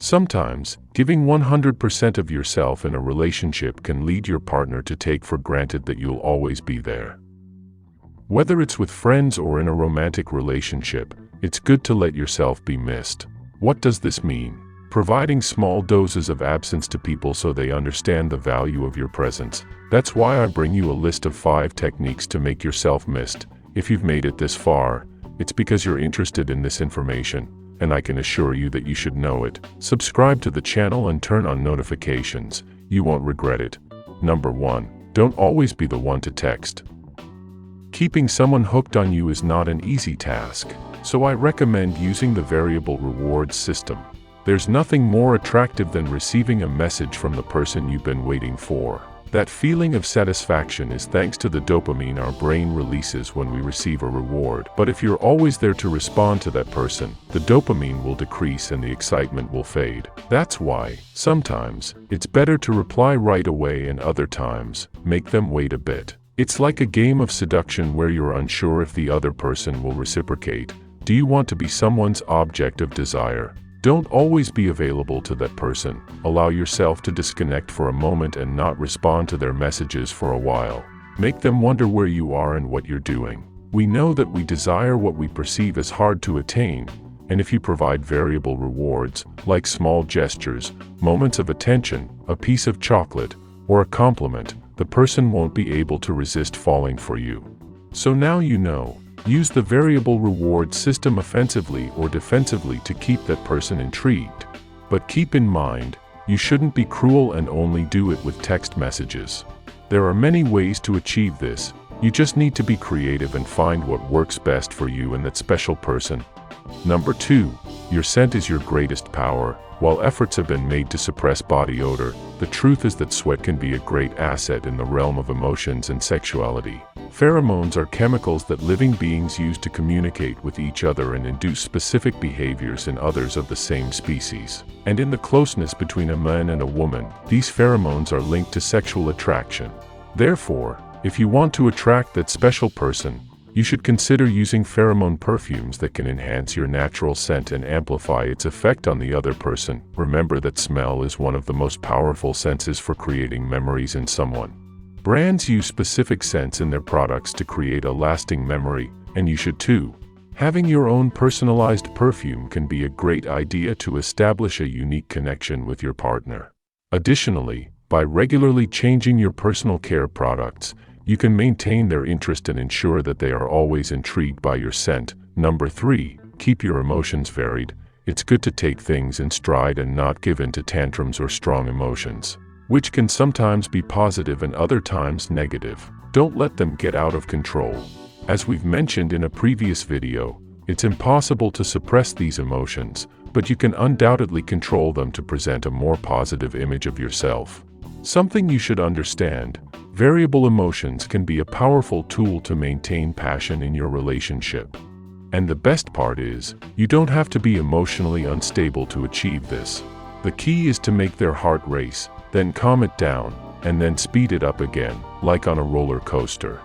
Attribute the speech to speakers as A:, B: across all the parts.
A: Sometimes, giving 100% of yourself in a relationship can lead your partner to take for granted that you'll always be there. Whether it's with friends or in a romantic relationship, it's good to let yourself be missed. What does this mean? Providing small doses of absence to people so they understand the value of your presence. That's why I bring you a list of 5 techniques to make yourself missed. If you've made it this far, it's because you're interested in this information, and I can assure you that you should know it. Subscribe to the channel and turn on notifications. You won't regret it. Number 1. Don't always be the one to text. Keeping someone hooked on you is not an easy task, so I recommend using the variable rewards system. There's nothing more attractive than receiving a message from the person you've been waiting for. That feeling of satisfaction is thanks to the dopamine our brain releases when we receive a reward. But if you're always there to respond to that person, the dopamine will decrease and the excitement will fade. That's why, sometimes, it's better to reply right away, and other times, make them wait a bit. It's like a game of seduction where you're unsure if the other person will reciprocate. Do you want to be someone's object of desire? Don't always be available to that person. Allow yourself to disconnect for a moment and not respond to their messages for a while. Make them wonder where you are and what you're doing. We know that we desire what we perceive as hard to attain, and if you provide variable rewards, like small gestures, moments of attention, a piece of chocolate, or a compliment, the person won't be able to resist falling for you. So now you know. Use the variable reward system offensively or defensively to keep that person intrigued. But keep in mind, you shouldn't be cruel and only do it with text messages. There are many ways to achieve this. You just need to be creative and find what works best for you and that special person. Number 2. Your scent is your greatest power. While efforts have been made to suppress body odor, the truth is that sweat can be a great asset in the realm of emotions and sexuality. Pheromones are chemicals that living beings use to communicate with each other and induce specific behaviors in others of the same species. And in the closeness between a man and a woman, these pheromones are linked to sexual attraction. Therefore, if you want to attract that special person, you should consider using pheromone perfumes that can enhance your natural scent and amplify its effect on the other person. Remember that smell is one of the most powerful senses for creating memories in someone. Brands use specific scents in their products to create a lasting memory, and you should too. Having your own personalized perfume can be a great idea to establish a unique connection with your partner. Additionally, by regularly changing your personal care products, you can maintain their interest and ensure that they are always intrigued by your scent. Number 3. Keep your emotions varied. It's good to take things in stride and not give in to tantrums or strong emotions, which can sometimes be positive and other times negative. Don't let them get out of control. As we've mentioned in a previous video, it's impossible to suppress these emotions, but you can undoubtedly control them to present a more positive image of yourself. Something you should understand: variable emotions can be a powerful tool to maintain passion in your relationship. And the best part is, you don't have to be emotionally unstable to achieve this. The key is to make their heart race, then calm it down, and then speed it up again, like on a roller coaster.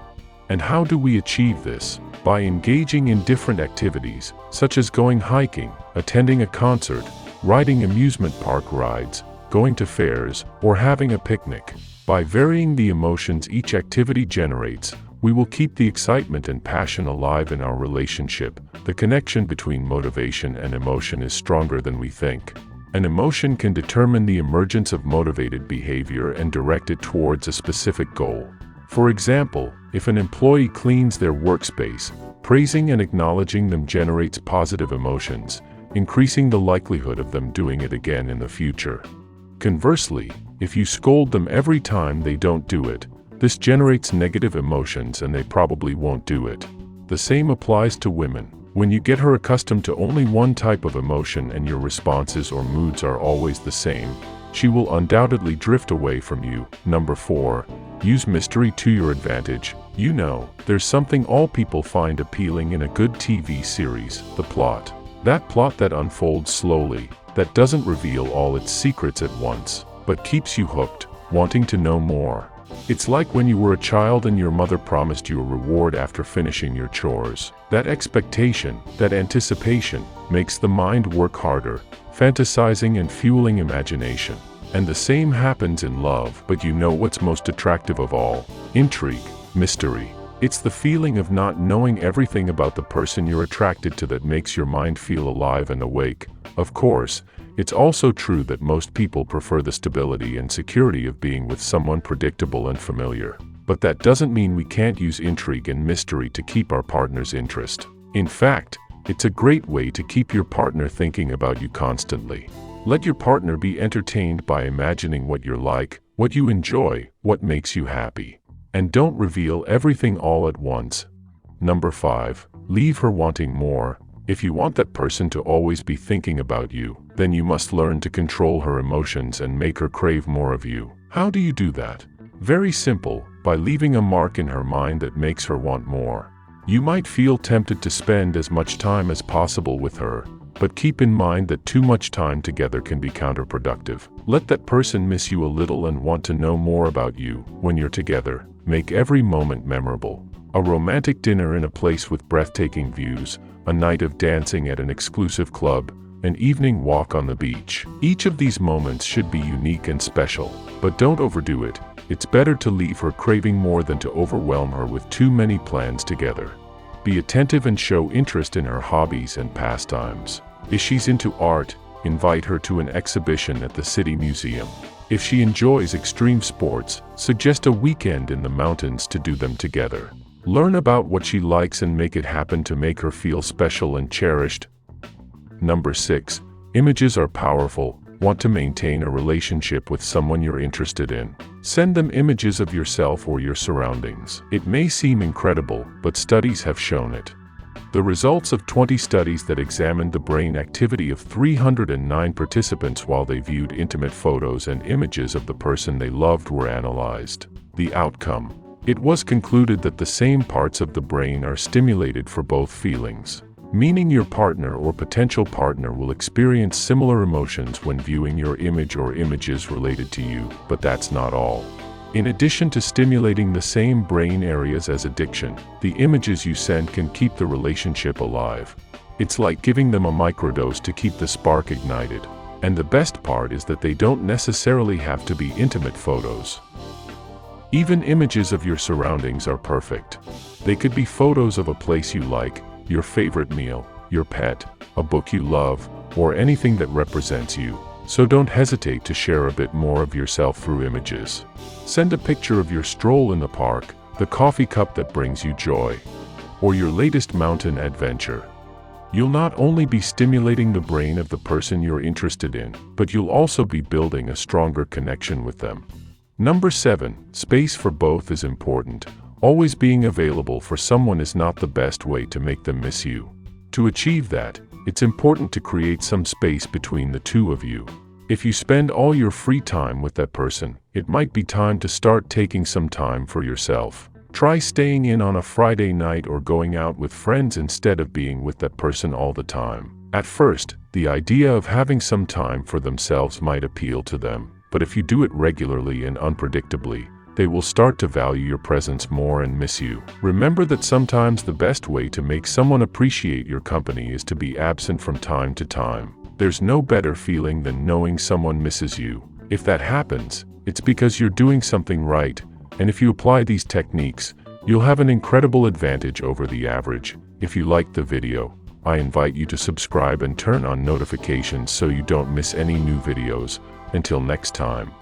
A: And how do we achieve this? By engaging in different activities, such as going hiking, attending a concert, riding amusement park rides, going to fairs, or having a picnic. By varying the emotions each activity generates, we will keep the excitement and passion alive in our relationship. The connection between motivation and emotion is stronger than we think. An emotion can determine the emergence of motivated behavior and direct it towards a specific goal. For example, if an employee cleans their workspace, praising and acknowledging them generates positive emotions, increasing the likelihood of them doing it again in the future. Conversely, if you scold them every time they don't do it, this generates negative emotions and they probably won't do it. The same applies to women. When you get her accustomed to only one type of emotion and your responses or moods are always the same, she will undoubtedly drift away from you. Number 4. Use mystery to your advantage. You know, there's something all people find appealing in a good TV series: the plot. That plot that unfolds slowly, that doesn't reveal all its secrets at once, but keeps you hooked, wanting to know more. It's like when you were a child and your mother promised you a reward after finishing your chores. That expectation, that anticipation, makes the mind work harder, fantasizing and fueling imagination. And the same happens in love, but you know what's most attractive of all? Intrigue, mystery. It's the feeling of not knowing everything about the person you're attracted to that makes your mind feel alive and awake. Of course, it's also true that most people prefer the stability and security of being with someone predictable and familiar. But that doesn't mean we can't use intrigue and mystery to keep our partner's interest. In fact, it's a great way to keep your partner thinking about you constantly. Let your partner be entertained by imagining what you're like, what you enjoy, what makes you happy. And don't reveal everything all at once. Number 5. Leave her wanting more. If you want that person to always be thinking about you, then you must learn to control her emotions and make her crave more of you. How do you do that? Very simple, by leaving a mark in her mind that makes her want more. You might feel tempted to spend as much time as possible with her, but keep in mind that too much time together can be counterproductive. Let that person miss you a little and want to know more about you when you're together. Make every moment memorable. A romantic dinner in a place with breathtaking views, a night of dancing at an exclusive club, an evening walk on the beach. Each of these moments should be unique and special, but don't overdo it. It's better to leave her craving more than to overwhelm her with too many plans together. Be attentive and show interest in her hobbies and pastimes. If she's into art, invite her to an exhibition at the city museum. If she enjoys extreme sports, suggest a weekend in the mountains to do them together. Learn about what she likes and make it happen to make her feel special and cherished. Number 6. Images are powerful. Want to maintain a relationship with someone you're interested in? Send them images of yourself or your surroundings. It may seem incredible, but studies have shown it. The results of 20 studies that examined the brain activity of 309 participants while they viewed intimate photos and images of the person they loved were analyzed. The outcome: it was concluded that the same parts of the brain are stimulated for both feelings, meaning your partner or potential partner will experience similar emotions when viewing your image or images related to you. But that's not all. In addition to stimulating the same brain areas as addiction, the images you send can keep the relationship alive. It's like giving them a microdose to keep the spark ignited. And the best part is that they don't necessarily have to be intimate photos. Even images of your surroundings are perfect. They could be photos of a place you like, your favorite meal, your pet, a book you love, or anything that represents you. So don't hesitate to share a bit more of yourself through images. Send a picture of your stroll in the park, the coffee cup that brings you joy, or your latest mountain adventure. You'll not only be stimulating the brain of the person you're interested in, but you'll also be building a stronger connection with them. Number 7. Space for both is important. Always being available for someone is not the best way to make them miss you. To achieve that, it's important to create some space between the two of you. If you spend all your free time with that person, it might be time to start taking some time for yourself. Try staying in on a Friday night or going out with friends instead of being with that person all the time. At first, the idea of having some time for themselves might appeal to them, but if you do it regularly and unpredictably, they will start to value your presence more and miss you. Remember that sometimes the best way to make someone appreciate your company is to be absent from time to time. There's no better feeling than knowing someone misses you. If that happens, it's because you're doing something right, and if you apply these techniques, you'll have an incredible advantage over the average. If you liked the video, I invite you to subscribe and turn on notifications so you don't miss any new videos. Until next time.